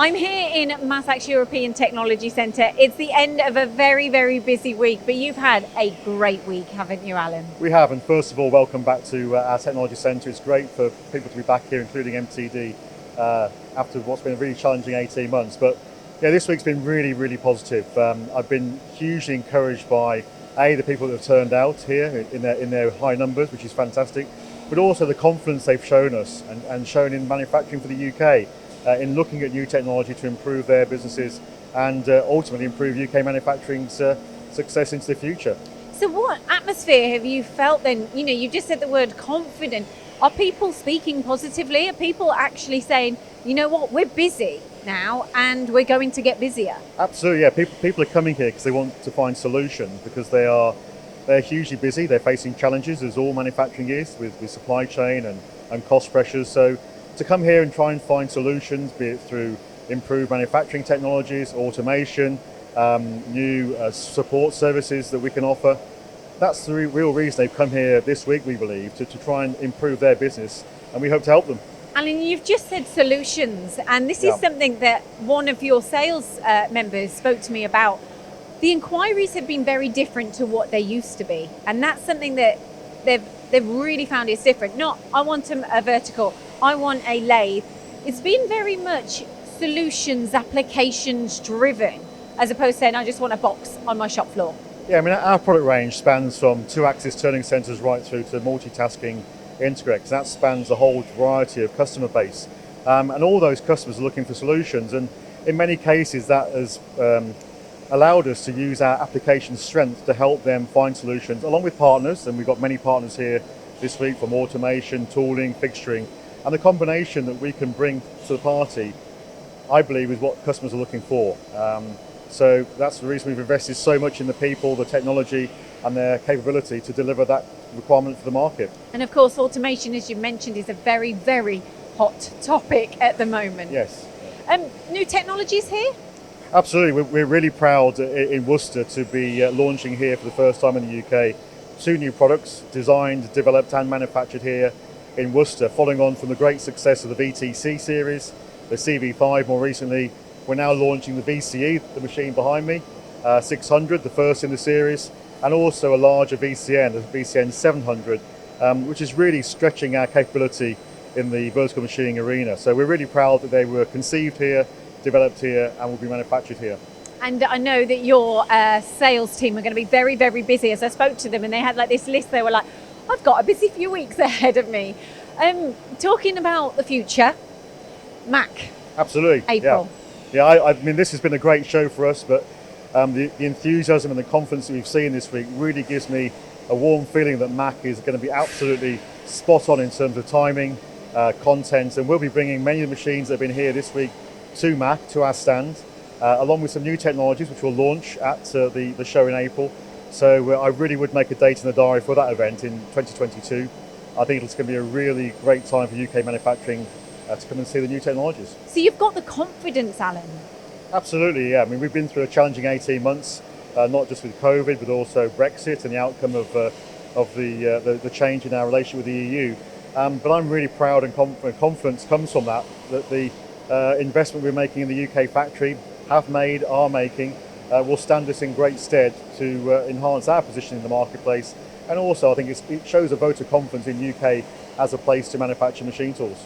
I'm here in Mazak's European Technology Centre. It's the end of a very, very busy week, but you've had a great week, haven't you, Alan? We have, and first of all, welcome back to our Technology Centre. It's great for people to be back here, including MTD, after what's been a really challenging 18 months. But yeah, this week's been really, really positive. I've been hugely encouraged by, the people that have turned out here in their high numbers, which is fantastic, but also the confidence they've shown us and shown in manufacturing for the UK. In looking at new technology to improve their businesses and ultimately improve UK manufacturing's success into the future. So what atmosphere have you felt then? You know, you just said the word confident. Are people speaking positively? Are people actually saying, you know what, we're busy now and we're going to get busier? Absolutely, yeah. People are coming here because they want to find solutions, because they're hugely busy. They're facing challenges, as all manufacturing is, with supply chain and cost pressures. So to come here and try and find solutions, be it through improved manufacturing technologies, automation, new support services that we can offer, that's the real reason they've come here this week, we believe, to try and improve their business, and we hope to help them. Alan, you've just said solutions, and this is something that one of your sales members spoke to me about. The inquiries have been very different to what they used to be, and that's something that they've really found is different. Not, I want a vertical, I want a lathe. It's been very much solutions, applications driven, as opposed to saying, I just want a box on my shop floor. Yeah, I mean, our product range spans from 2-axis turning centres right through to multitasking integrates. That spans a whole variety of customer base. And all those customers are looking for solutions. And in many cases, that has allowed us to use our application strength to help them find solutions, along with partners. And we've got many partners here this week, from automation, tooling, fixturing. And the combination that we can bring to the party, I believe, is what customers are looking for. So that's the reason we've invested so much in the people, the technology, and their capability to deliver that requirement for the market. And of course, automation, as you mentioned, is a very, very hot topic at the moment. Yes. New technologies here? Absolutely. We're really proud in Worcester to be launching here for the first time in the UK 2 new products designed, developed and manufactured here in Worcester, following on from the great success of the VTC series, the CV5 more recently. We're now launching the VCE, the machine behind me, 600, the first in the series, and also a larger VCN, the VCN 700, which is really stretching our capability in the vertical machining arena. So we're really proud that they were conceived here, developed here, and will be manufactured here. And I know that your sales team are going to be very, very busy. As I spoke to them and they had like this list, they were like, I've got a busy few weeks ahead of me. Talking about the future, Mac. Absolutely. April. Yeah, I mean, this has been a great show for us, but the enthusiasm and the confidence that we've seen this week really gives me a warm feeling that Mac is going to be absolutely spot on in terms of timing, content, and we'll be bringing many of the machines that have been here this week to Mac, to our stand, along with some new technologies which we'll launch at the show in April. So I really would make a date in the diary for that event in 2022. I think it's going to be a really great time for UK manufacturing to come and see the new technologies. So you've got the confidence, Alan? Absolutely, yeah. I mean, we've been through a challenging 18 months, not just with COVID, but also Brexit and the outcome of the change in our relationship with the EU. But I'm really proud and confidence comes from that the investment we're making in the UK factory, have made, are making, will stand us in great stead to enhance our position in the marketplace. And also, I think it shows a vote of confidence in UK as a place to manufacture machine tools.